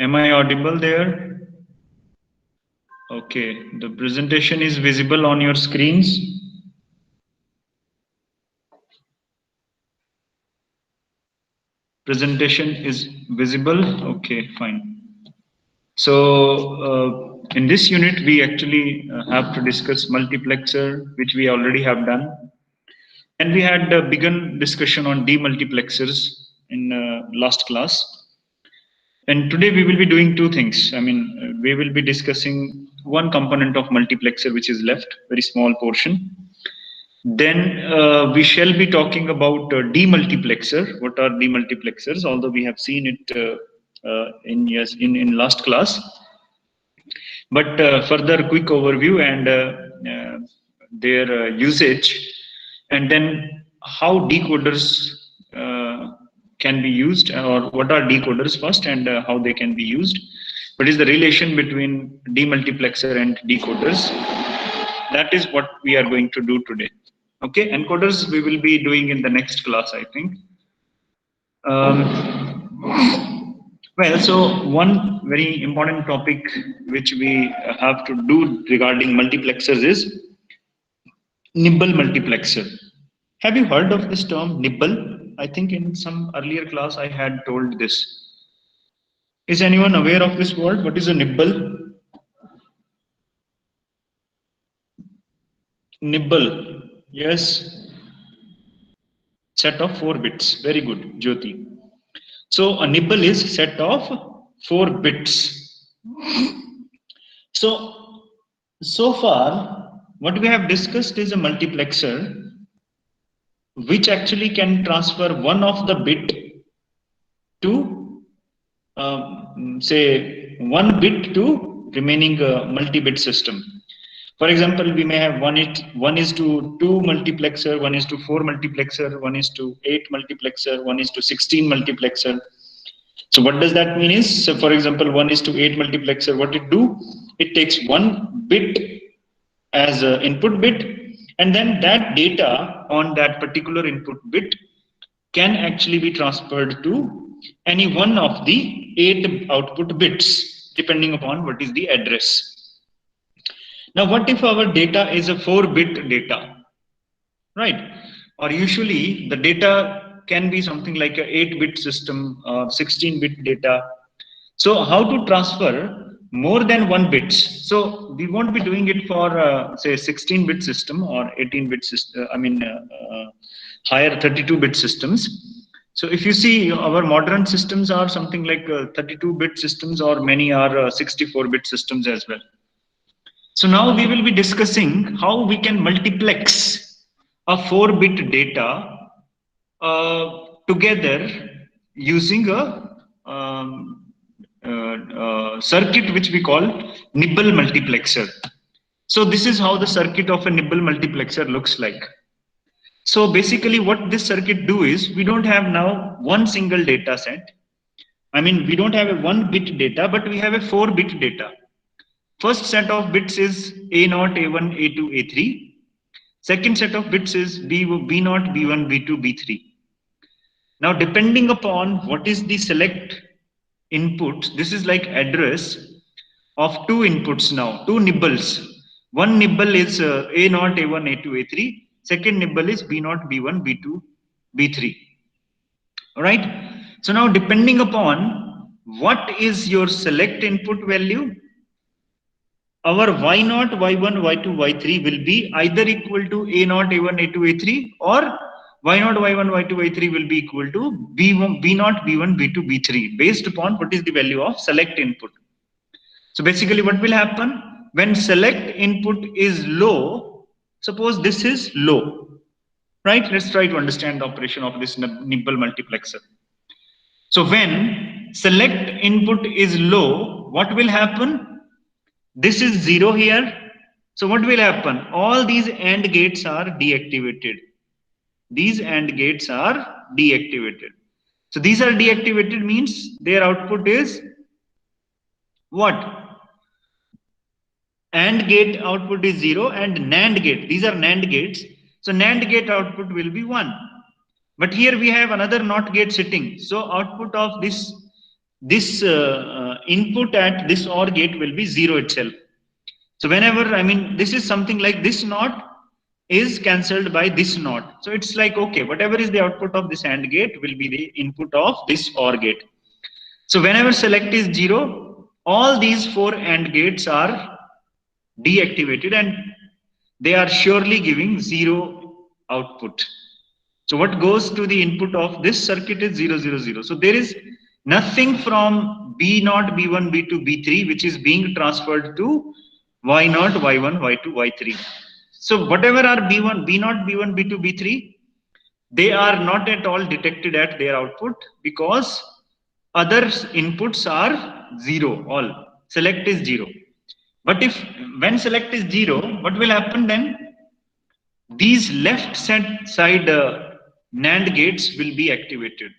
Am I audible there? Okay, the presentation is visible on your screens. Presentation is visible. Okay, fine. So in this unit, we actually have to discuss multiplexer, which we already have done. And we had begun discussion on demultiplexers in last class. And today we will be doing two things. I mean, we will be discussing one component of multiplexer, which is left, very small portion. Then we shall be talking about demultiplexer. What are demultiplexers? Although we have seen it in last class, but further quick overview and their usage, and then how decoders can be used, or what are decoders first, and how they can be used. What is the relation between demultiplexer and decoders? That is what we are going to do today. Okay, encoders we will be doing in the next class, I think. Well, so one very important topic which we have to do regarding multiplexers is nibble multiplexer. Have you heard of this term, nibble? I think in some earlier class I had told this. Is anyone aware of this word? What is a nibble? Nibble. Yes. Set of 4 bits. Very good, Jyoti. So a nibble is set of 4 bits. So far, what we have discussed is a multiplexer which actually can transfer one of the bit to, say, one bit to remaining multi-bit system. For example, we may have 1:2 multiplexer, 1:4 multiplexer, 1:8 multiplexer, 1:16 multiplexer. So what does that mean is, so for example, 1:8 multiplexer, what it do? It takes one bit as an input bit, and then that data on that particular input bit can actually be transferred to any one of the 8 output bits, depending upon what is the address. Now, what if our data is a 4-bit data, right? Or usually the data can be something like a 8-bit system, 16-bit data. So how to transfer more than 1 bits? So we won't be doing it for say 16-bit system or 18-bit system. Higher 32-bit systems. So if you see, our modern systems are something like 32-bit systems, or many are 64-bit systems as well. So now we will be discussing how we can multiplex a 4-bit data together using a circuit which we call nibble multiplexer. So this is how the circuit of a nibble multiplexer looks like. So basically what this circuit do is, we don't have now one single data set. I mean, we don't have a 1-bit data, but we have a 4-bit data. First set of bits is A0, A1, A2, A3. Second set of bits is B0, B1, B2, B3. Now, depending upon what is the select input, this is like address of 2 inputs now, 2 nibbles. One nibble is A0, A1, A2, A3. Second nibble is B0, B1, B2, B3. All right. So now, depending upon what is your select input value, our Y0, Y1, Y2, Y3 will be either equal to A0, A1, A2, A3, or Y0, Y1, Y2, Y3 will be equal to B0, B1, B2, B3, based upon what is the value of select input. So basically what will happen when select input is low? Suppose this is low, right? Let's try to understand the operation of this nibble multiplexer. So when select input is low, what will happen? This is 0 here. So what will happen? All these AND gates are deactivated. These AND gates are deactivated. So these are deactivated means their output is what? AND gate output is 0, and NAND gate, these are NAND gates. So NAND gate output will be 1. But here we have another NOT gate sitting. So output of this input at this OR gate will be 0 itself. So whenever, I mean, this is something like this NOT is cancelled by this NOT. So it's like, okay, whatever is the output of this AND gate will be the input of this OR gate. So whenever select is 0, all these 4 AND gates are deactivated and they are surely giving 0 output. So what goes to the input of this circuit is 0, 0, 0. So there is nothing from B0, B1, B2, B3 which is being transferred to Y0, Y1, Y2, Y3. So whatever are B1, B0, B1, B2, B3, they are not at all detected at their output because other inputs are 0 all. Select is 0. But when select is 0, what will happen then? These left side NAND gates will be activated.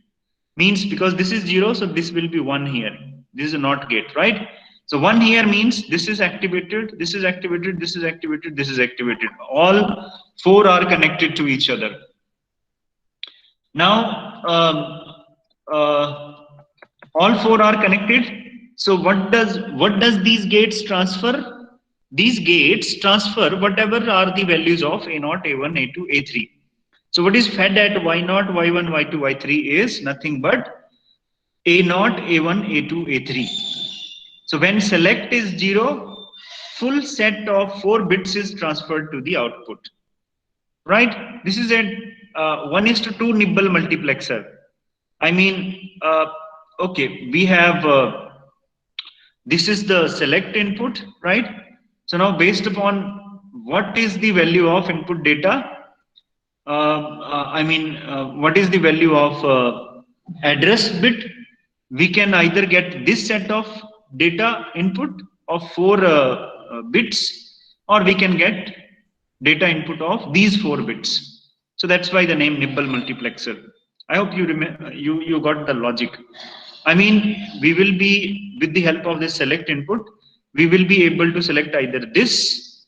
Means because this is 0, so this will be 1 here. This is a NOT gate, right? So 1 here means this is activated, this is activated, this is activated, this is activated. All 4 are connected to each other. Now, all 4 are connected. So what does these gates transfer? These gates transfer whatever are the values of A0, A1, A2, A3. So what is fed at Y0, Y1, Y2, Y3 is nothing but A0, A1, A2, A3. So when select is 0, full set of 4 bits is transferred to the output. Right? This is a 1:2 nibble multiplexer. I mean, okay, we have this is the select input, right? So now based upon what is the value of input data, what is the value of address bit, we can either get this set of data input of 4 bits, or we can get data input of these 4 bits. So that's why the name nibble multiplexer. I hope you remember, you got the logic. I mean, we will be, with the help of this select input, we will be able to select either this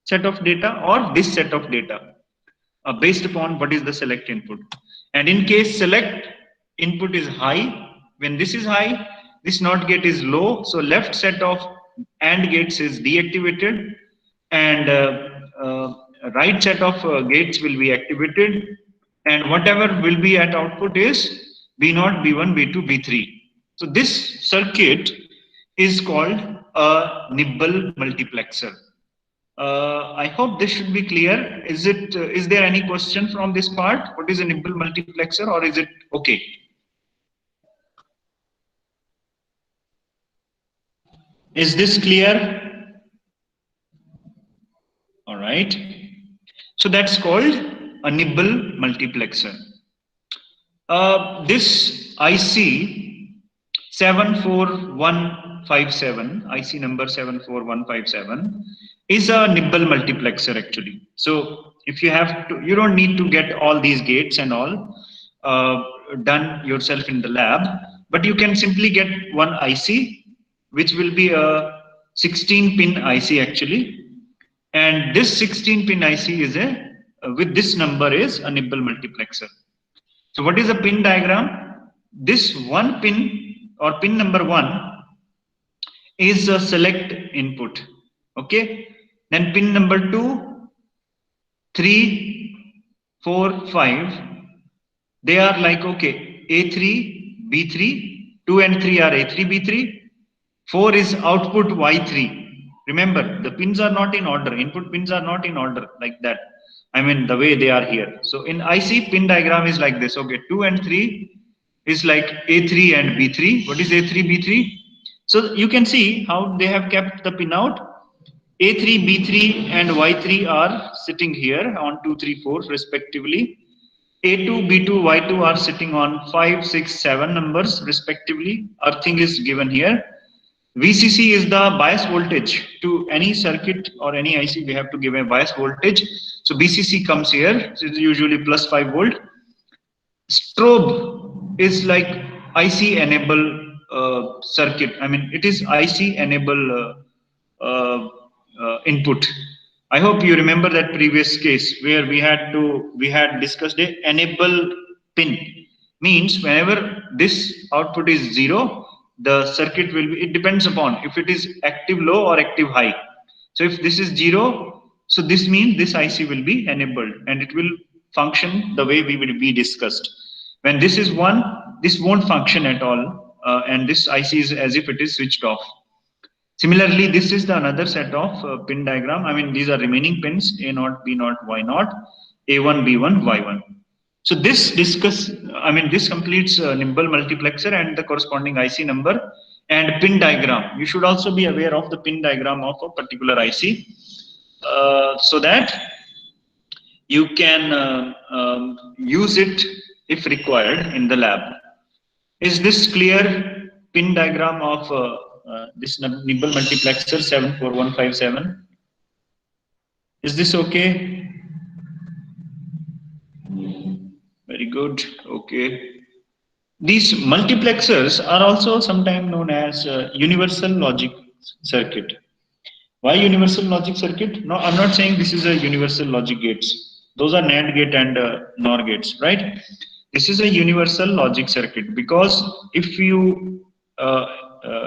set of data or this set of data based upon what is the select input. And in case select input is high, when this is high, this NOT gate is low, so left set of AND gates is deactivated, and right set of gates will be activated, and whatever will be at output is B0, B1, B2, B3. So this circuit is called a nibble multiplexer. I hope this should be clear. Is there any question from this part? What is a nibble multiplexer, or is it okay? Is this clear? All right. So that's called a nibble multiplexer. This IC 74157, IC number 74157, is a nibble multiplexer actually. So if you have to, you don't need to get all these gates and all done yourself in the lab, but you can simply get one IC, which will be a 16-pin IC actually. And this 16-pin IC is with this number is a nibble multiplexer. So what is a pin diagram? This one pin, or pin number 1, is a select input. Okay. Then pin number 2, 3, 4, 5. They are like, okay, A3, B3, 2 and 3 are A3, B3. 4 is output Y3. Remember, the pins are not in order. Input pins are not in order like that. I mean, the way they are here. So in IC, pin diagram is like this. Okay, 2 and 3 is like A3 and B3. What is A3, B3? So you can see how they have kept the pin out. A3, B3 and Y3 are sitting here on 2, 3, 4 respectively. A2, B2, Y2 are sitting on 5, 6, 7 numbers respectively. Earthing is given here. VCC is the bias voltage. To any circuit or any IC, we have to give a bias voltage. So BCC comes here. So it's usually plus 5 volt. Strobe is like IC enable circuit. I mean, it is IC enable input. I hope you remember that previous case where we had discussed a enable pin. Means whenever this output is 0, the circuit will be, it depends upon if it is active low or active high. So if this is 0, so this means this IC will be enabled and it will function the way we discussed. When this is 1, this won't function at all, and this IC is as if it is switched off. Similarly, this is the another set of pin diagram. I mean, these are remaining pins A0, B0, Y0, A1, B1, Y1. So this this completes Nimble multiplexer and the corresponding IC number and pin diagram. You should also be aware of the pin diagram of a particular IC so that you can use it if required in the lab. Is this clear? Pin diagram of this Nimble multiplexer 74157. Is this okay? Very good. Okay. These multiplexers are also sometimes known as universal logic circuit. Why universal logic circuit? No, I'm not saying this is a universal logic gates. Those are NAND gate and NOR gates, right? This is a universal logic circuit because if you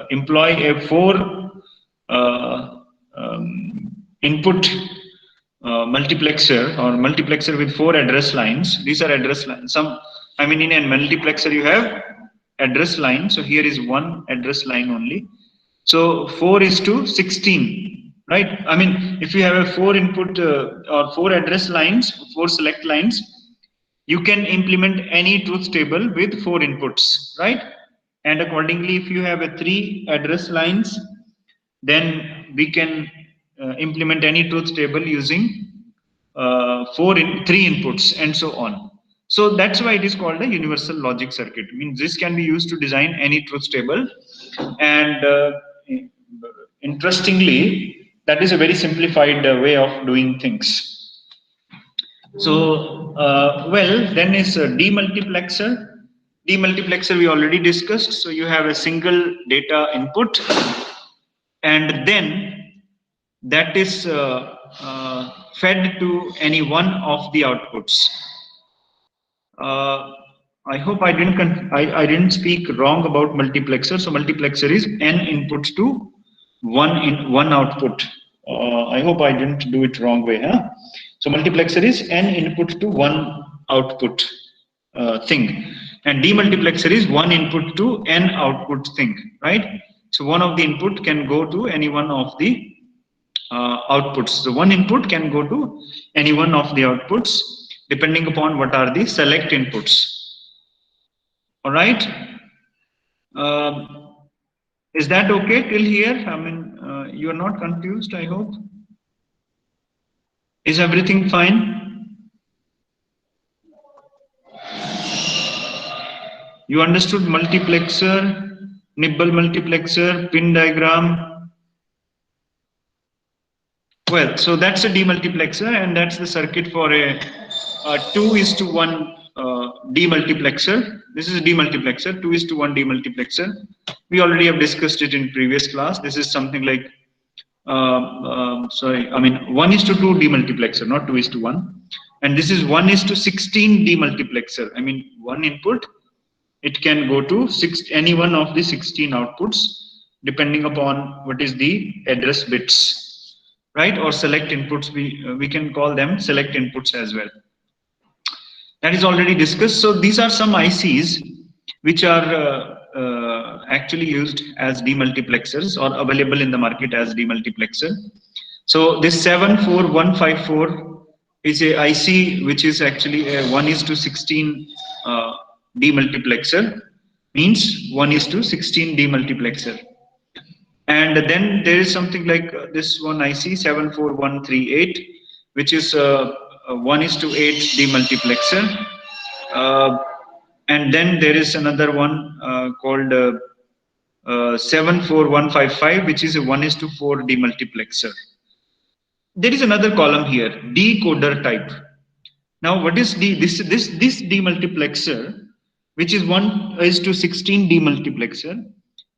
employ a 4 input multiplexer or multiplexer with 4 address lines, these are address lines. In a multiplexer you have address line. So here is 1 address line only. So 4:16, right? I mean, if you have a 4 input or 4 address lines, 4 select lines, you can implement any truth table with 4 inputs, right? And accordingly, if you have a 3 address lines, then we can implement any truth table using 3 inputs and so on. So that's why it is called a universal logic circuit. It means this can be used to design any truth table. And interestingly, that is a very simplified way of doing things. So, then is a demultiplexer. Demultiplexer we already discussed. So you have a single data input, and then that is fed to any one of the outputs. I hope I didn't speak wrong about multiplexer. So multiplexer is n inputs to one output. I hope I didn't do it wrong way, huh? So multiplexer is n input to one output thing, and demultiplexer is 1 input to n output thing, right? So one of the input can go to any one of the outputs. So one input can go to any one of the outputs depending upon what are the select inputs. All right. Is that okay till here? I mean, you are not confused, I hope. Is everything fine? You understood multiplexer, Nimble multiplexer, pin diagram. Well, so that's a demultiplexer, and that's the circuit for a 2:1 demultiplexer. This is a demultiplexer, 2:1 demultiplexer. We already have discussed it in previous class. This is something like 1:2 demultiplexer, not 2:1. And this is 1:16 demultiplexer. I mean, one input, it can go to any one of the 16 outputs, depending upon what is the address bits, right? Or select inputs. We can call them select inputs as well. That is already discussed. So these are some ICs which are actually used as demultiplexers or available in the market as demultiplexer. So this 74154 is a IC which is actually a 1:16 demultiplexer, means 1:16 demultiplexer. And then there is something like this one IC 74138, which is 1:8 demultiplexer. And then there is another one called 74155, which is a 1:4 demultiplexer. There is another column here, decoder type. Now, what is this demultiplexer, which is 1:16 demultiplexer,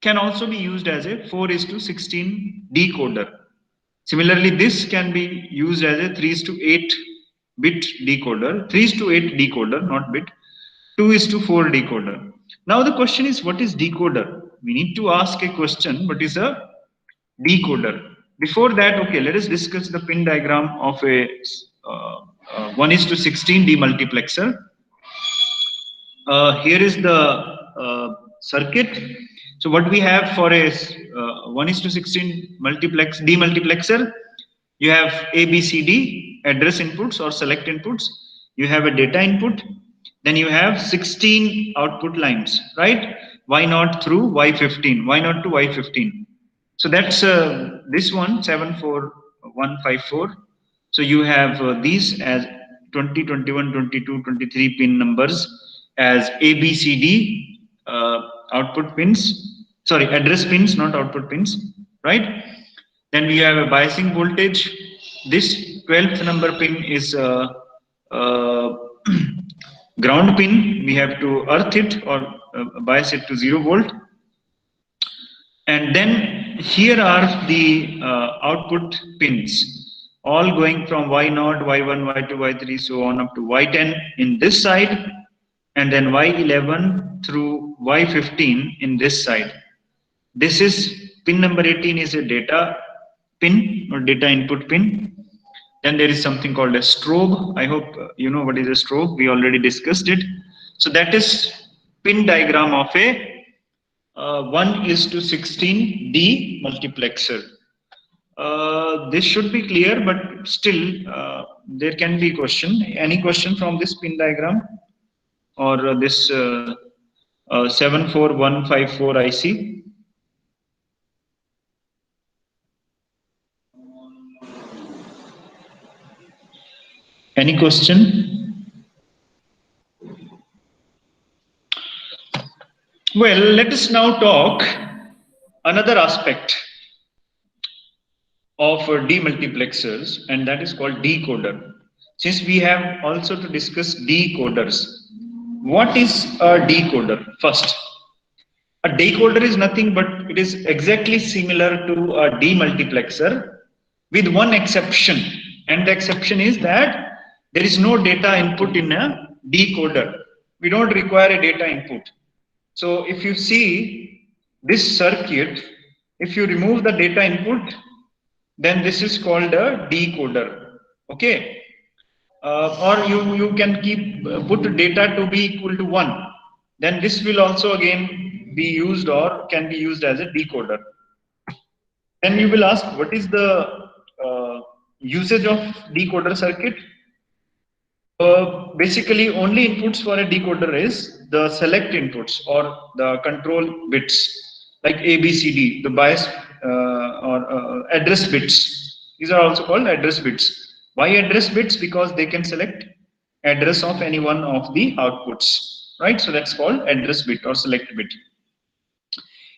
can also be used as a 4:16 decoder. Similarly, this can be used as a 3:8 bit decoder, 3:8 decoder, not bit, 2:4 decoder. Now the question is, what is decoder? We need to ask a question, what is a decoder? Before that, okay, let us discuss the pin diagram of a 1:16 demultiplexer. Here is the circuit. So what we have for a 1:16 demultiplexer, you have ABCD address inputs or select inputs. You have a data input. Then you have 16 output lines, right? Y0 through Y15, Y0 to Y15. So that's this one, 74154. So you have these as 20, 21, 22, 23 pin numbers as ABCD output pins. Sorry, address pins, not output pins, right? Then we have a biasing voltage. This 12th number pin is ground pin. We have to earth it or bias it to 0 volt. And then here are the output pins, all going from Y0, Y1, Y2, Y3, so on up to Y10 in this side, and then Y11 through Y15 in this side. This is pin number 18 is a data pin or data input pin. Then there is something called a strobe. I hope you know what is a strobe. We already discussed it. So that is pin diagram of a 1:16 demultiplexer. This should be clear, but still there can be question. Any question from this pin diagram or this 74154 IC? Any question? Well, let us now talk another aspect of demultiplexers, and that is called decoder. Since we have also to discuss decoders, what is a decoder? First, a decoder is nothing but it is exactly similar to a demultiplexer with one exception, and the exception is that there is no data input in a decoder. We don't require a data input. So if you see this circuit, if you remove the data input, then this is called a decoder. Okay, or you can keep put data to be equal to 1. Then this will also again be used or can be used as a decoder. Then you will ask, what is the usage of decoder circuit? Basically, only inputs for a decoder is the select inputs or the control bits, like ABCD, the bias or address bits. These are also called address bits. Why address bits? Because they can select address of any one of the outputs, right? So that's called address bit or select bit.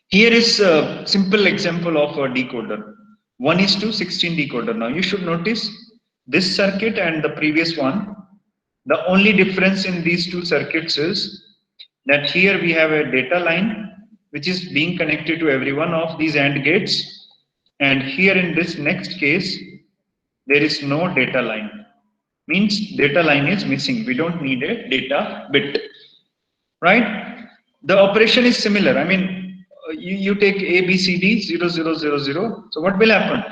Here is a simple example of a decoder. 1:16 decoder. Now you should notice this circuit and the previous one. The only difference in these two circuits is that here we have a data line which is being connected to every one of these AND gates, and here in this next case there is no data line. Means data line is missing. We don't need a data bit, right? The operation is similar. I mean, you take ABCD 0000. So what will happen?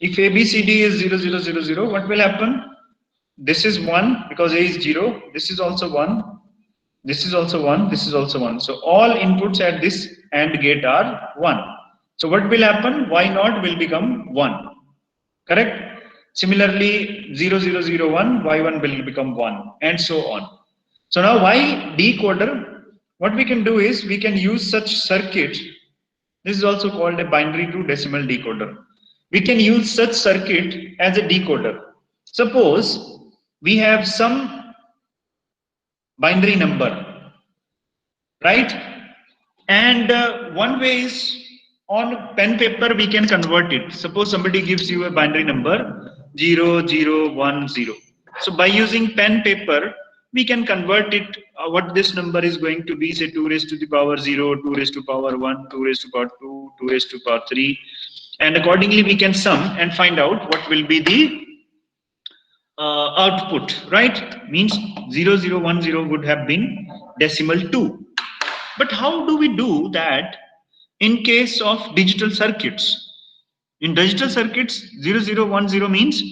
If ABCD is 0000, what will happen? This is 1 because A is 0. This is also 1. This is also 1. This is also 1. So all inputs at this AND gate are 1. So what will happen? Y0 will become 1. Correct? Similarly, 0001, Y1 will become 1, and so on. So now why decoder? What we can do is we can use such circuit. This is also called a binary to decimal decoder. We can use such circuit as a decoder. Suppose we have some binary number, right? And one way is on pen paper we can convert it. Suppose somebody gives you a binary number 0010. So by using pen paper, we can convert it. What this number is going to be, say 2 raised to the power 0, 2 raised to power 1, 2 raised to power 2, 2 raised to power 3, and accordingly we can sum and find out what will be the output, right? Means 0010 would have been decimal 2. But how do we do that in case of digital circuits. In digital circuits, 0010 means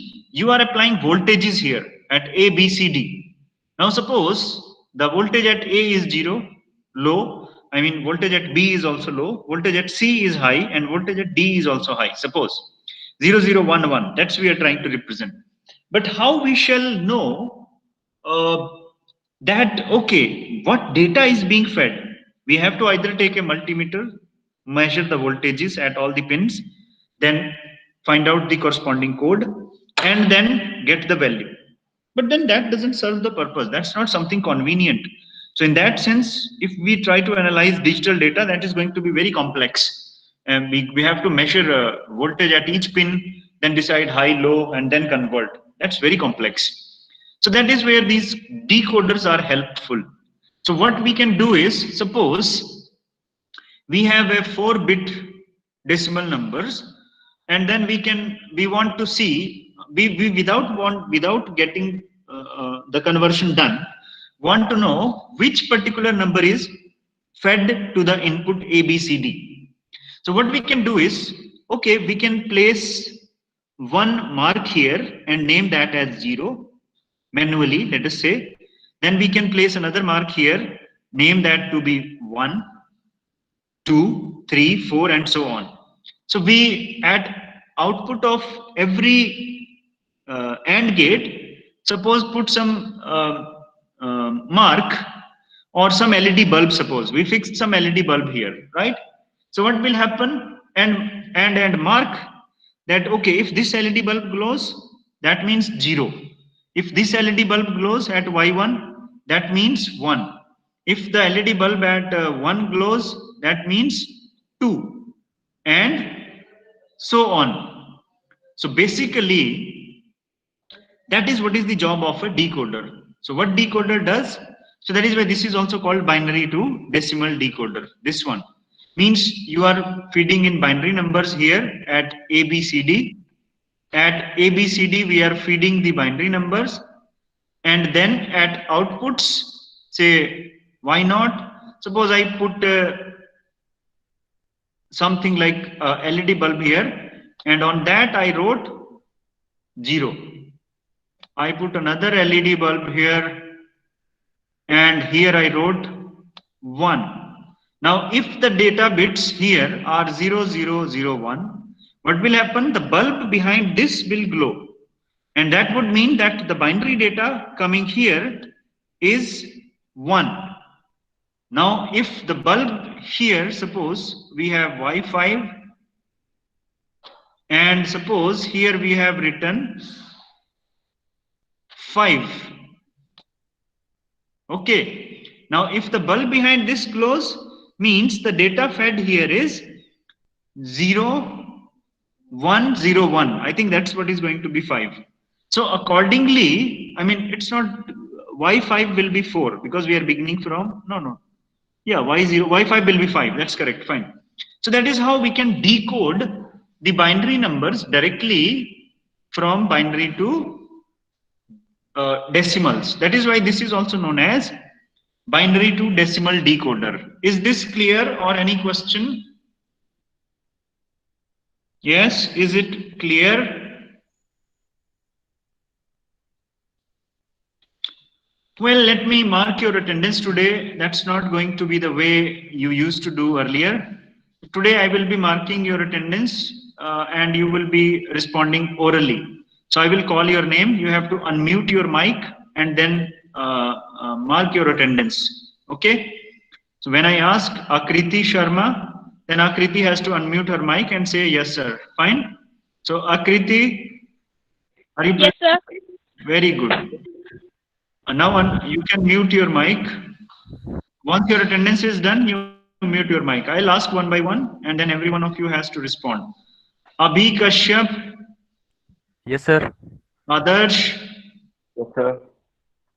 you are applying voltages here at A, B, C, D. Now suppose the voltage at A is 0, low. I mean voltage at B is also low, voltage at C is high, and voltage at D is also high. Suppose 0011, that's we are trying to represent. But how we shall know that, okay, what data is being fed? We have to either take a multimeter, measure the voltages at all the pins, then find out the corresponding code, and then get the value. But then that doesn't serve the purpose. That's not something convenient. So in that sense, if we try to analyze digital data, that is going to be very complex. And we have to measure voltage at each pin, then decide high, low, and then convert. That's very complex. So that is where these decoders are helpful. So what we can do is, suppose we have a 4-bit decimal numbers, and then we want to see, we without getting the conversion done, want to know which particular number is fed to the input A, B, C, D. So what we can do is, okay, we can place one mark here and name that as 0 manually, let us say. Then we can place another mark here, name that to be 1, 2, 3, 4, and so on. So we at output of every AND gate, suppose put some mark or some LED bulb. Suppose we fixed some LED bulb here, right? So what will happen? And mark that, okay, if this LED bulb glows, that means 0. If this LED bulb glows at Y1, that means 1. If the LED bulb at 1 glows, that means 2, and so on. So basically, that is what is the job of a decoder. So what decoder does? So that is why this is also called binary to decimal decoder. This one means you are feeding in binary numbers here at A, B, C, D. At A, B, C, D, we are feeding the binary numbers, and then at outputs, say why not? Suppose I put something like a LED bulb here, and on that I wrote 0. I put another LED bulb here, and here I wrote 1. Now, if the data bits here are 0001, what will happen? The bulb behind this will glow, and that would mean that the binary data coming here is 1. Now, if the bulb here, suppose we have Y5, and suppose here we have written 5. Okay. Now, if the bulb behind this glows, means the data fed here is 0101. I think that's what is going to be 5. So accordingly, I mean, it's not Y5 will be 4 because we are beginning from, no. Yeah, Y5 will be 5. That's correct. Fine. So that is how we can decode the binary numbers directly from binary to decimals. That is why this is also known as binary to decimal decoder. Is this clear, or any question? Yes, is it clear? Well, let me mark your attendance today. That's not going to be the way you used to do earlier. Today I will be marking your attendance and you will be responding orally. So I will call your name. You have to unmute your mic and then mark your attendance. Okay. So when I ask Akriti Sharma, then Akriti has to unmute her mic and say yes, sir. Fine. So Akriti, are you? Yes, sir. Very good. Now you can mute your mic. Once your attendance is done, you mute your mic. I'll ask one by one, and then every one of you has to respond. Abhi Kashyap. Yes, sir. Adarsh. Yes, sir.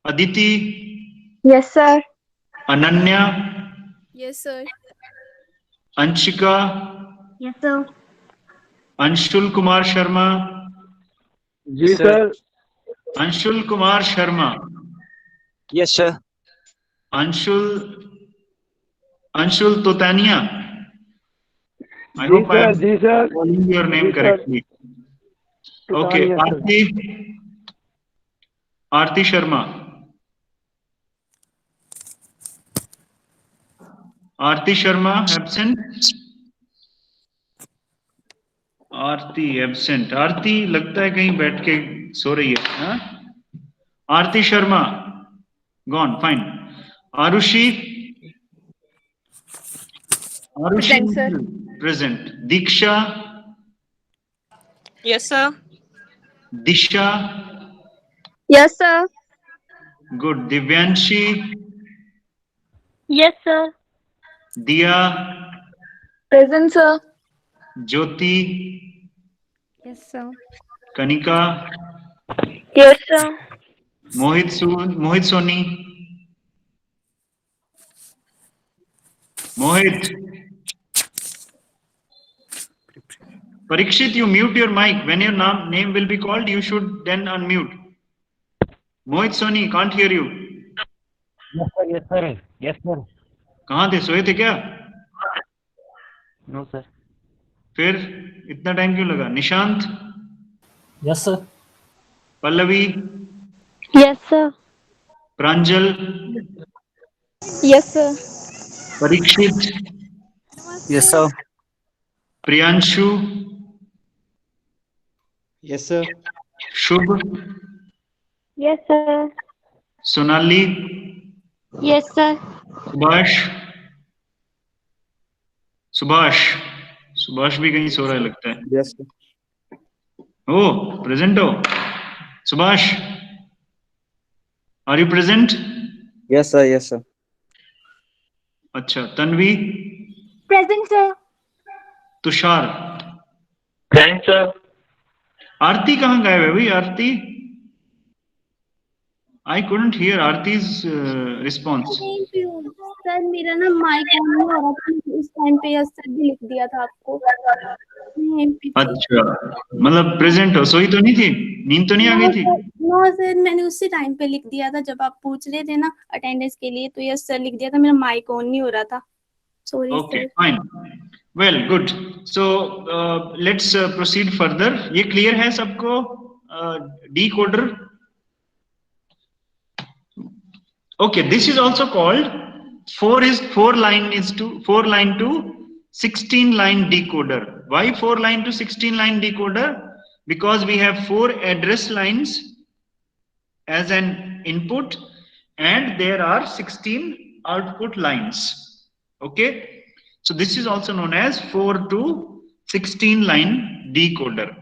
Aditi. Yes, sir. Ananya. Yes, sir. Anshika. Yes, sir. Anshul Kumar Sharma. Yes, sir. Anshul Kumar Sharma. Yes, sir. Anshul Totania. I hope I am ji sir calling your name ji, sir. correctly. Okay, Yes, sir. Aarti Sharma. Aarti Sharma absent. Aarti absent. Aarti लगता है कहीं बैठ के सो रही है. हाँ? Aarti Sharma gone. Fine. Aarushi. Aarushi Present, sir. Present. Diksha. Yes, sir. Disha. Yes, sir. Good. Divyanshi. Yes, sir. Diya. Present, sir. Jyoti. Yes, sir. Kanika. Yes, sir. Mohit Soni. Mohit. Parikshit, you mute your mic. When your name will be called, you should then unmute. Mohit Soni, can't hear you. Yes, sir. Yes, sir. Yes, sir. कहाँ थे? सोए थे क्या? No, sir. फिर इतना time क्यों लगा? Nishant. Yes, sir. Pallavi. Yes, sir. प्रांजल. Yes, sir. Parikshit. Yes, sir. Priyanshu. Yes, sir. शुभ. Yes, sir. Sonali. Yes, sir. Subhash भी कहीं सो रहा है लगता है. Yes, sir. Oh, present हो. Subhash. Are you present? Yes, sir. Yes, sir. अच्छा. Tanvi. Present, sir. Tushar. Present, sir. आरती कहाँ गायब है भाई? आरती. I couldn't hear Aarti's response. Sir मेरा ना माइक ऑन नहीं हो रहा था उस टाइम पे. यस सर भी लिख दिया था आपको. अच्छा, मतलब प्रेजेंट हो. सोई तो नहीं थी? नींद तो नहीं आ गई थी? नो सर, मैंने उसी टाइम पे लिख दिया था जब आप पूछ रहे थे ना अटेंडेंस के लिए, तो यस सर लिख दिया था. मेरा माइक ऑन नहीं हो रहा था. Sorry Okay, sir. fine. Well, good. So let's proceed further. ये clear है सबको? Decoder. Okay, this is also called 4 line to 16 line decoder. Why 4 line to 16 line decoder? Because we have 4 address lines as an input and there are 16 output lines. Okay, so this is also known as 4 to 16 line decoder.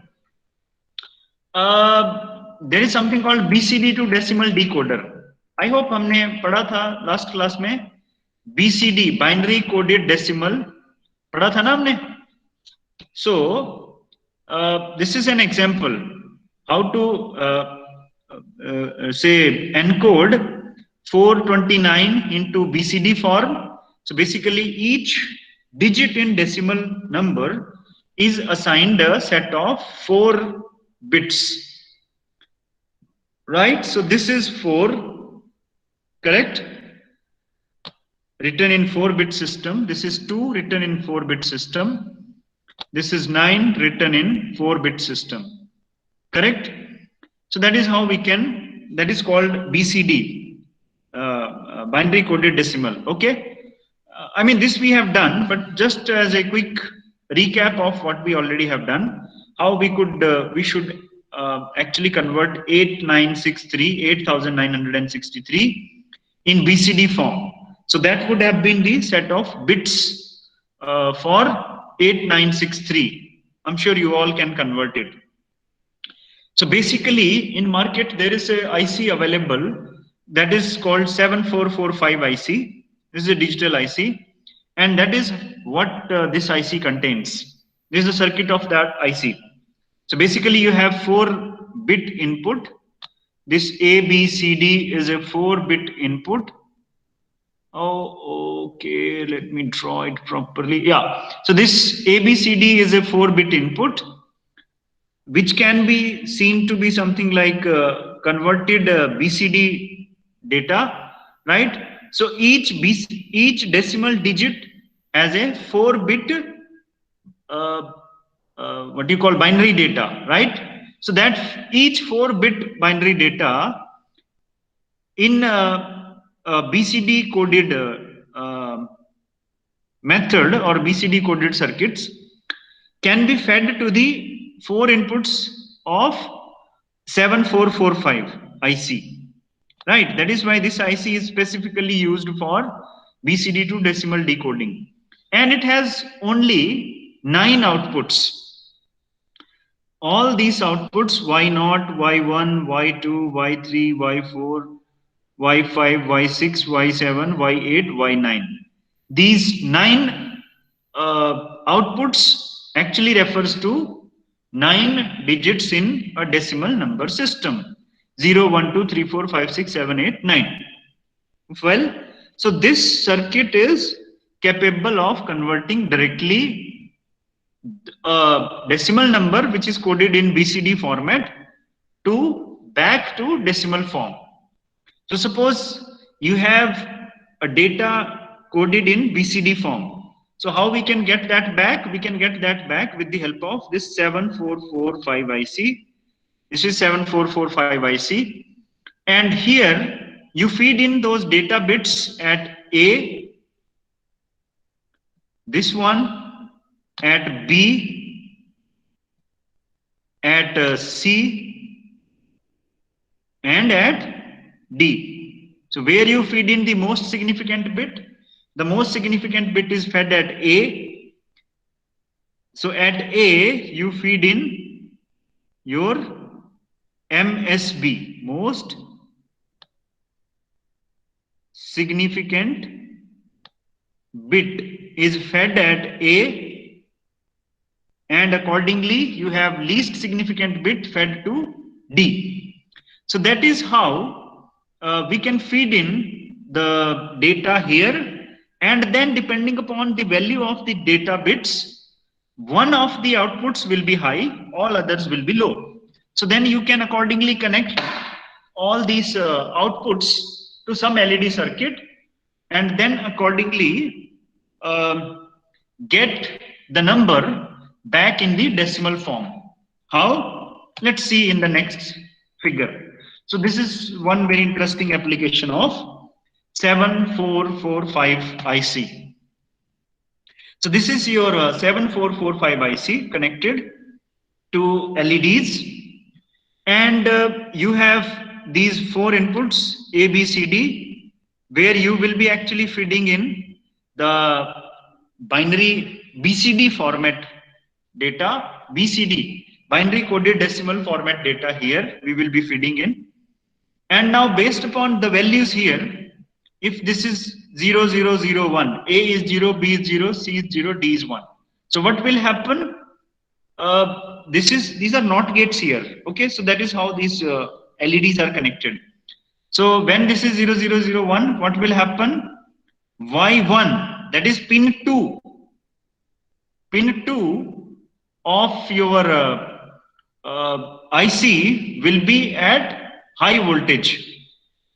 There is something called BCD to decimal decoder. I hope हमने पढ़ा था last class में. BCD binary coded decimal पढ़ा था ना हमने. So this is an example how to say encode 429 into BCD form. So basically each digit in decimal number is assigned a set of 4 bits, right? So this is 4, correct, written in 4-bit system. This is 2 written in 4-bit system. This is 9 written in 4-bit system, correct? So that is how we can, that is called BCD, binary coded decimal. Okay, I mean this we have done, but just as a quick recap of what we already have done, how we could we should actually convert 8963 in BCD form. So that would have been the set of bits for 8963. I'm sure you all can convert it. So basically in market there is a IC available that is called 7445 IC. This is a digital IC and that is what this IC contains. This is the circuit of that IC. So basically you have 4-bit input. This A, B, C, D is a 4-bit input. Oh, okay, let me draw it properly. Yeah, so this A, B, C, D is a 4-bit input, which can be seen to be something like converted BCD data, right? So each decimal digit has a 4-bit what do you call binary data, right? So that each 4-bit binary data in a BCD coded method or BCD coded circuits can be fed to the 4 inputs of 7445 IC, right? That is why this IC is specifically used for BCD to decimal decoding, and it has only 9 outputs. All these outputs, Y0, Y1, Y2, Y3, Y4, Y5, Y6, Y7, Y8, Y9. These 9 outputs actually refers to 9 digits in a decimal number system. 0, 1, 2, 3, 4, 5, 6, 7, 8, 9. Well, so this circuit is capable of converting directly a decimal number which is coded in BCD format to back to decimal form. So suppose you have a data coded in BCD form. So how we can get that back? We can get that back with the help of this 7445 IC. This is 7445 IC. And here you feed in those data bits at A, this one at B, at C, and at D. So where you feed in the most significant bit, the most significant bit is fed at A. So at A, you feed in your MSB, most significant bit is fed at A, and accordingly you have least significant bit fed to D. So that is how we can feed in the data here, and then depending upon the value of the data bits, one of the outputs will be high, all others will be low. So then you can accordingly connect all these outputs to some LED circuit, and then accordingly get the number back in the decimal form. How? Let's see in the next figure. So this is one very interesting application of 7445 IC. So this is your 7445 IC connected to LEDs, and you have these 4 inputs A, B, C, D, where you will be actually feeding in the binary BCD format data, BCD, binary coded decimal format data here we will be feeding in. And now based upon the values here, if this is 0, 0, 0, 1, A is 0, B is 0, C is 0, D is 1. So what will happen? These are NOT gates here. Okay, so that is how these LEDs are connected. So when this is 0, 0, 0, 1, what will happen? Y1, that is pin 2. Pin 2 of your IC will be at high voltage.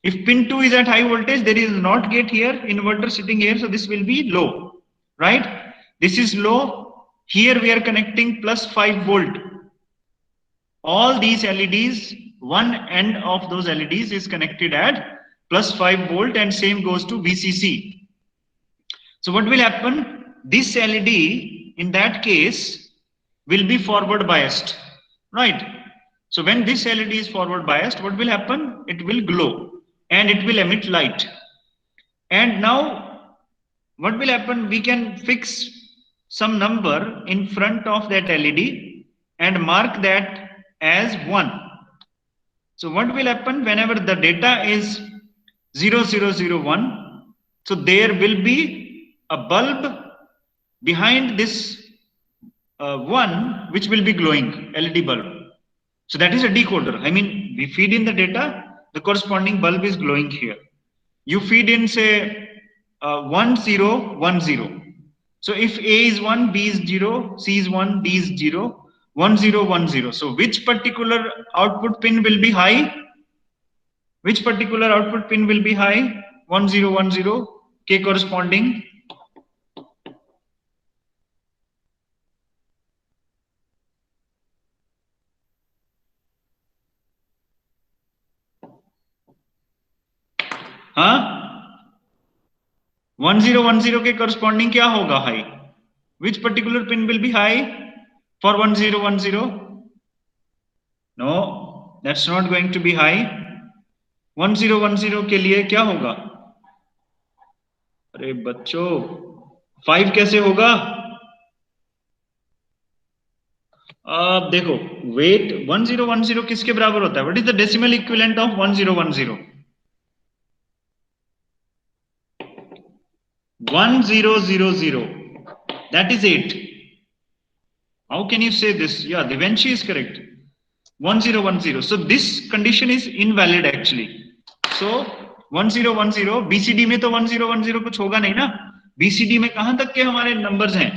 If pin 2 is at high voltage, there is NOT gate here, inverter sitting here, so this will be low, right? This is low. Here we are connecting plus 5 volt. All these LEDs, one end of those LEDs is connected at plus 5 volt, and same goes to VCC. So what will happen? This LED in that case will be forward biased, right? So when this LED is forward biased, what will happen? It will glow and it will emit light. And now what will happen? We can fix some number in front of that LED and mark that as 1. So what will happen whenever the data is 0, 0, 0, 1? So there will be a bulb behind this 1 which will be glowing, LED bulb. So that is a decoder. I mean, we feed in the data, the corresponding bulb is glowing here. You feed in say 1, 0, 1, 0. So if A is 1, B is 0, C is 1, D is 0, 1, 0, 1, 0. So which particular output pin will be high? Which particular output pin will be high? 1, 0, 1, 0. K corresponding. हाँ 1010 के corresponding क्या होगा high? Which particular pin will be high for 1010? No, that's not going to be high. 1010 के लिए क्या होगा? अरे बच्चों 5 कैसे होगा? अब देखो वेट 1010 किसके बराबर होता है? What is the decimal equivalent of 1010? 1000. That is 8. How can you say this? Yeah, Devanshi is correct. 1010. So this condition is invalid actually. So 1010 BCD में तो 1010 कुछ होगा नहीं ना. BCD में कहां तक के हमारे नंबर्स हैं?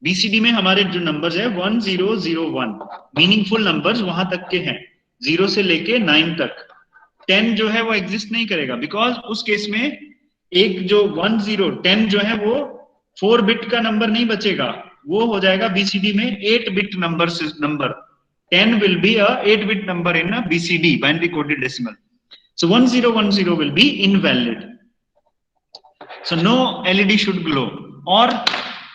BCD में हमारे जो नंबर्स है 1001 मीनिंगफुल नंबर्स वहां तक के हैं, 0 से लेके 9 तक. 10 जो है वो एग्जिस्ट नहीं करेगा, बिकॉज उस केस में एक जो 10 जो है वो 4 बिट का नंबर नहीं बचेगा, वो हो जाएगा BCD में 8 bit number. 10 will be a 8 bit number in a BCD, binary coded decimal. So 1010 will be invalid. So no LED should glow, or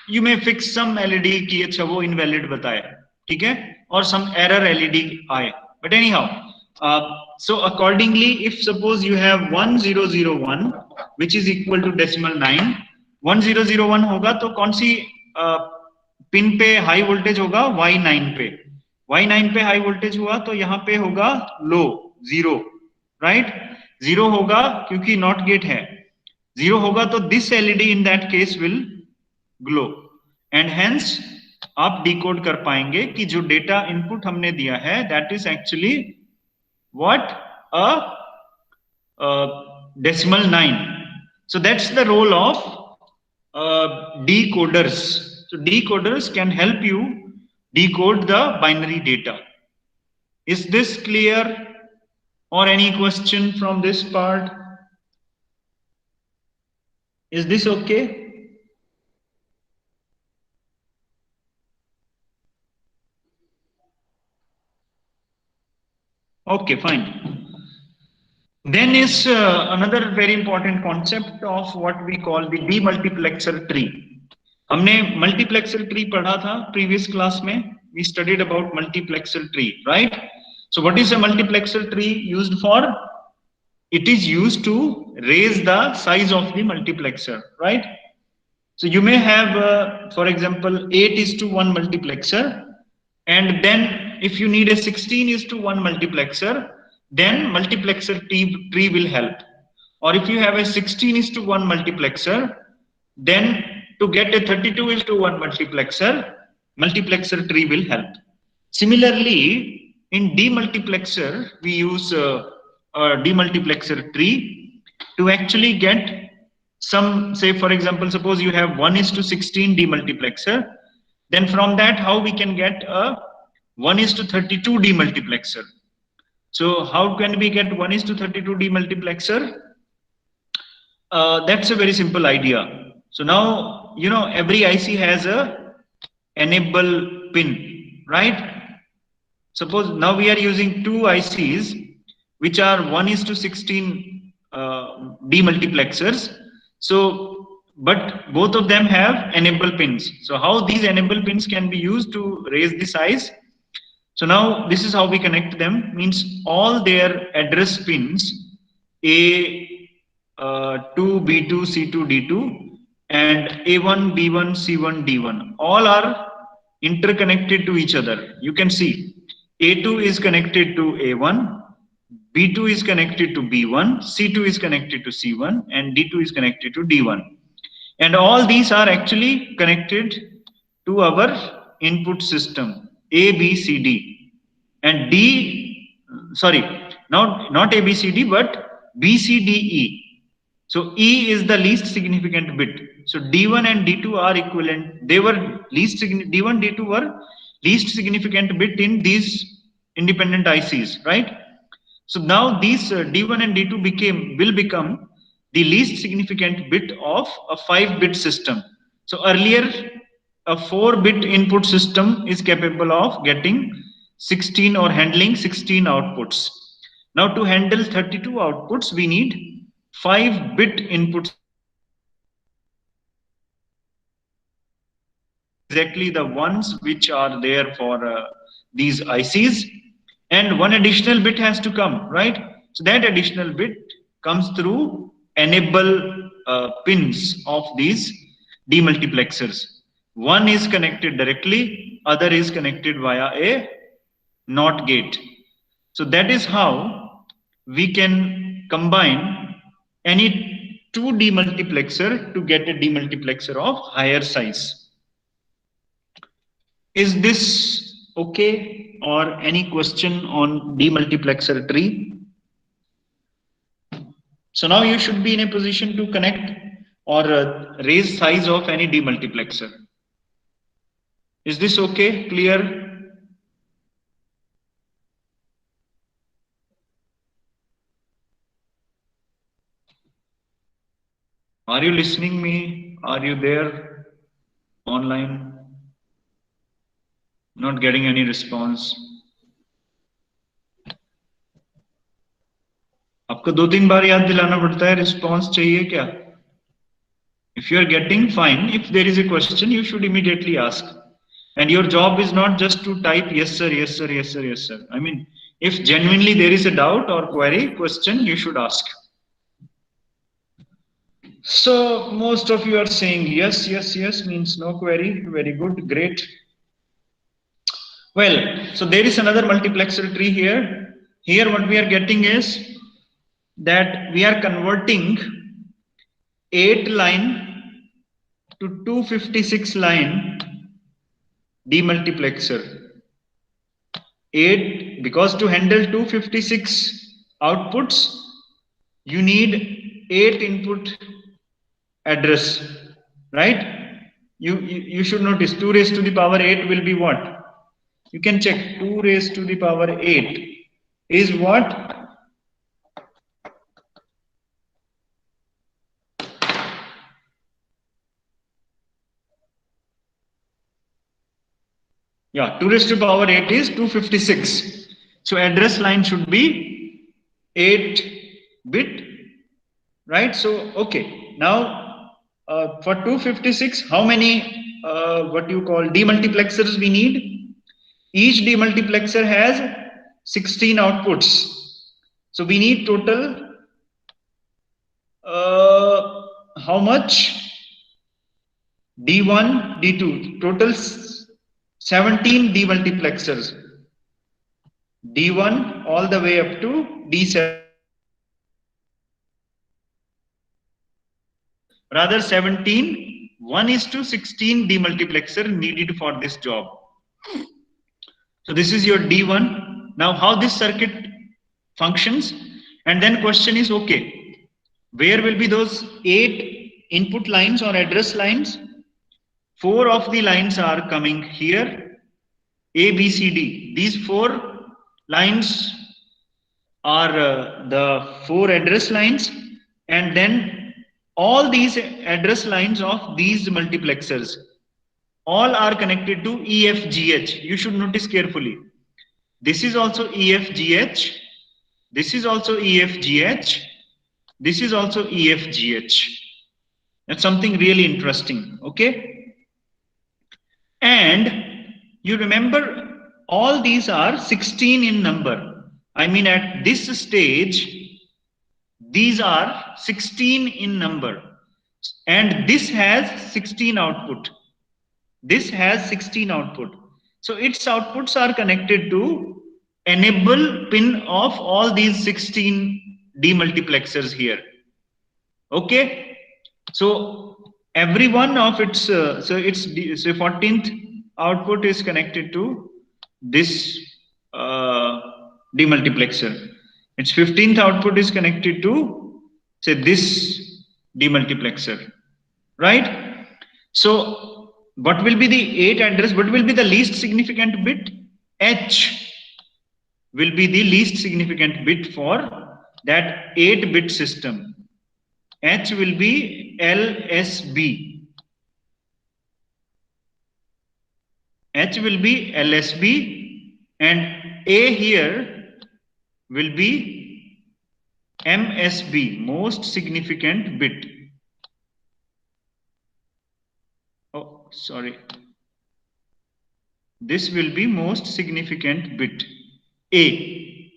you may fix some LED कि अच्छा वो invalid बताए, ठीक है, or some error LED आए. But anyhow, so accordingly, if suppose you have 1001 which is equal to decimal 9, 1001 होगा तो कौन सी पिन पे हाई वोल्टेज होगा? Y9 पे. Y9 पे हाई वोल्टेज हुआ तो यहाँ पे होगा लो 0, राइट? 0 होगा क्योंकि नॉट गेट है. 0 होगा तो this LED in that case will glow, and hence आप डिकोड कर पाएंगे कि जो डेटा इनपुट हमने दिया है that is actually what? A decimal 9. So that's the role of decoders. So decoders can help you decode the binary data. Is this clear, or any question from this part? Is this okay? Okay, fine. Then is another very important concept of what we call the demultiplexer tree. हमने multiplexer tree पढ़ा था previous class में. We studied about multiplexer tree, right? So what is a multiplexer tree used for? It is used to raise the size of the multiplexer, right? So you may have, for example, 8:1 multiplexer, and then if you need a 16:1 multiplexer, then multiplexer tree will help. Or if you have a 16:1 multiplexer, then to get a 32:1 multiplexer tree will help. Similarly, in demultiplexer, we use a demultiplexer tree to actually get some, say for example, suppose you have 1:16 demultiplexer, then from that how we can get a 1:32 demultiplexer. So how can we get 1:32 demultiplexer? That's a very simple idea. So now, you know, every IC has a enable pin, right? Suppose now we are using two ICs which are 1:16 demultiplexers. So, but both of them have enable pins. So how these enable pins can be used to raise the size? So now this is how we connect them. Means all their address pins A2, B2, C2, D2 and A1, B1, C1, D1 all are interconnected to each other. You can see A2 is connected to A1, B2 is connected to B1, C2 is connected to C1 and D2 is connected to D1. And all these are actually connected to our input system A, B, C, D. And D, sorry, not A, B, C, D, but B, C, D, E. So E is the least significant bit. So D1 and D2 are equivalent. They were D1, D2 were least significant bit in these independent ICs, right? So now these D1 and D2 will become the least significant bit of a 5-bit system. So earlier a 4-bit input system is capable of getting 16 or handling 16 outputs. Now to handle 32 outputs, we need 5-bit input, exactly the ones which are there for these ICs, and one additional bit has to come, right? So that additional bit comes through enable pins of these demultiplexers. One is connected directly, other is connected via a NOT gate. So that is how we can combine any two demultiplexer to get a demultiplexer of higher size. Is this okay, or any question on demultiplexer tree? So now you should be in a position to connect or raise size of any demultiplexer. Is this okay, clear? Are you listening me? Are you there online? Not getting any response. आपको 2-3 बार याद दिलाना पड़ता है response चाहिए क्या? If you are getting, fine. If there is a question, you should immediately ask. And your job is not just to type yes sir, yes sir, yes sir, yes sir. I mean, if genuinely there is a doubt or query, question, you should ask. So most of you are saying yes, yes, yes, means no query. Very good, great. Well, so there is another multiplexer tree here. Here what we are getting is that we are converting 8 line to 256 line demultiplexer. 8, because to handle 256 outputs, you need 8 input address, right? You should notice 2 raised to the power 8 will be what? You can check 2 raised to the power 8 is what? Yeah, 2 raised to the power 8 is 256. So address line should be 8-bit, right? So, okay. Now, for 256, how many, what you call demultiplexers we need? Each demultiplexer has 16 outputs. So we need total, how much? D1, D2, total 17 demultiplexers. D1 all the way up to D7. Rather 17, 1:16 demultiplexer needed for this job. So this is your D1. Now how this circuit functions, and then question is, okay, where will be those 8 input lines or address lines? 4 of the lines are coming here, A, B, C, D. These 4 lines are the 4 address lines, and then all these address lines of these multiplexers all are connected to EFGH. You should notice carefully. This is also EFGH. This is also EFGH. This is also EFGH. That's something really interesting. Okay. And you remember all these are 16 in number. I mean, at this stage, these are 16 in number. And this has 16 output. This has 16 output. So its outputs are connected to enable pin of all these 16 demultiplexers here. Okay. So every one of its, so 14th output is connected to this demultiplexer. Its 15th output is connected to, say, this demultiplexer, right? So what will be the 8 address? What will be the least significant bit? H will be the least significant bit for that 8-bit system. H will be LSB. H will be LSB, and A here will be MSB, most significant bit. Oh, sorry. This will be most significant bit, A.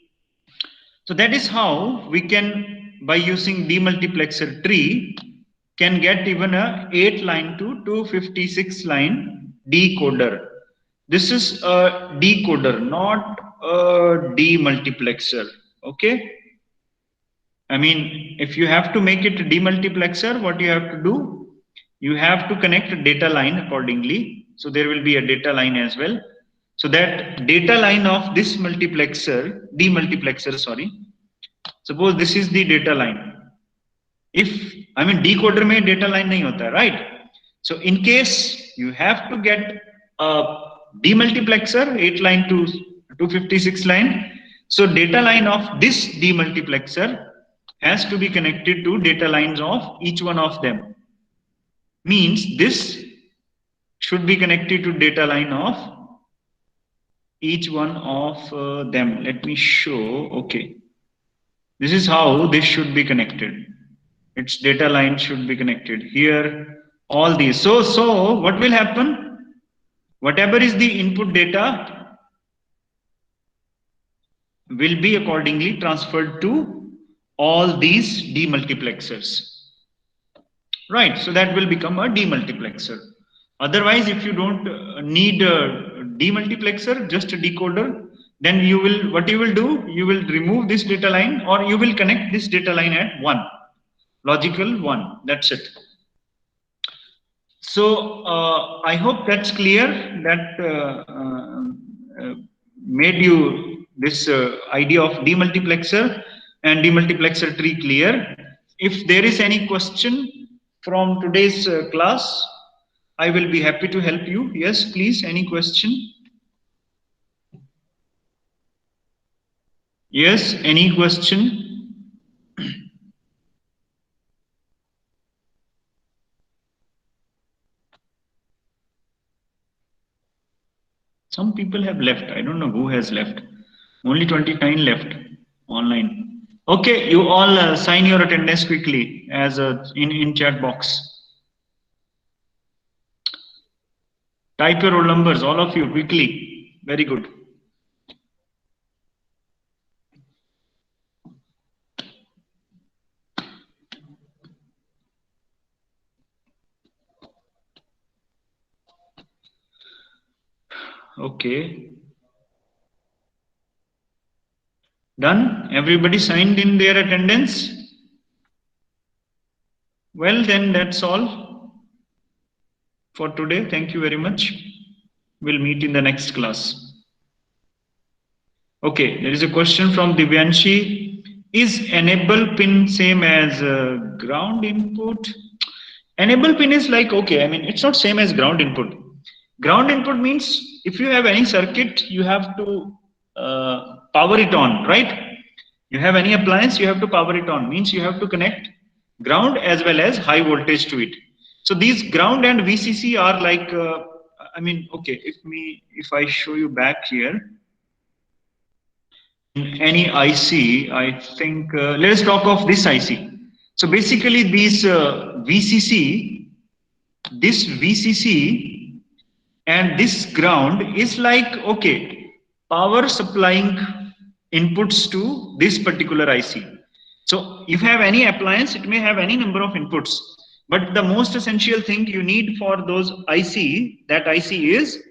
So that is how we can, by using demultiplexer tree, can get even a 8 line to 256 line decoder. This is a decoder, not a demultiplexer. Okay. I mean, if you have to make it a demultiplexer, what you have to do? You have to connect a data line accordingly. So there will be a data line as well. So that data line of this demultiplexer, sorry. Suppose this is the data line. If, I mean, decoder mein data line nahi hota, right? So in case you have to get a demultiplexer, 8 line to 256 line. So data line of this demultiplexer has to be connected to data lines of each one of them. Means this should be connected to data line of each one of them. Let me show. Okay. This is how this should be connected. Its data line should be connected here. All these. So what will happen? Whatever is the input data will be accordingly transferred to all these demultiplexers. Right, so that will become a demultiplexer. Otherwise, if you don't need a demultiplexer, just a decoder, then you will, what you will do, you will remove this data line or you will connect this data line at 1. Logical 1, that's it. So I hope that's clear, that made you this idea of demultiplexer and demultiplexer tree clear. If there is any question from today's class, I will be happy to help you. Yes, please, any question? Yes, any question? Some people have left. I don't know who has left. Only 29 left online. Okay, you all sign your attendance quickly as in chat box. Type your roll numbers, all of you, quickly. Very good. Okay. Done? Everybody signed in their attendance? Well, then that's all for today. Thank you very much. We'll meet in the next class. Okay, there is a question from Divyanshi. Is enable pin same as ground input? Enable pin is like, okay, I mean, it's not same as ground input. Ground input means if you have any circuit, you have to power it on, right? You have any appliance, you have to power it on. Means you have to connect ground as well as high voltage to it. So these ground and VCC are like, I mean, okay, if I show you back here, in any IC, I think, let's talk of this IC. So basically these VCC, this VCC and this ground is like, okay, power supplying inputs to this particular IC. So if you have any appliance, it may have any number of inputs, but the most essential thing you need for those IC, that IC is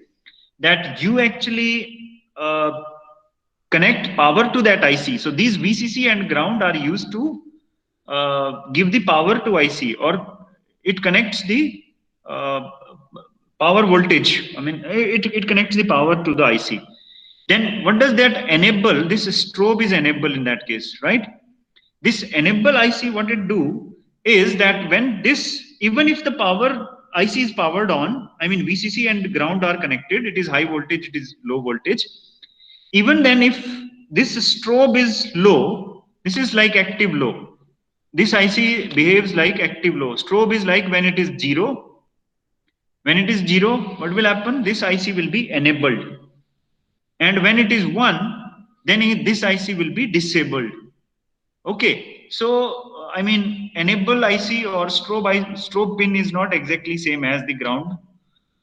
that you actually connect power to that IC. So these VCC and ground are used to give the power to IC, or it connects the power voltage. I mean, it connects the power to the IC. Then what does that enable? This strobe is enable in that case, right? This enable IC, what it do is that when this, even if the power IC is powered on, I mean VCC and ground are connected, it is high voltage, it is low voltage. Even then, if this strobe is low, this is like active low. This IC behaves like active low. Strobe is like when it is 0. When it is 0, what will happen? This IC will be enabled. And when it is 1, then this IC will be disabled. Okay. so I mean, enable IC or strobe pin is not exactly same as the ground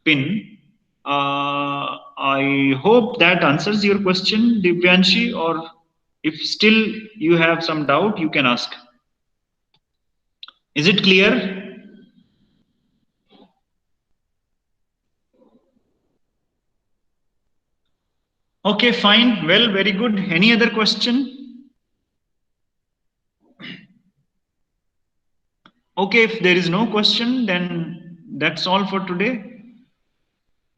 pin. I hope that answers your question, Divyanshi, or if still you have some doubt, you can ask. Is it clear? Okay, fine. Well, very good. Any other question? Okay, if there is no question, then that's all for today.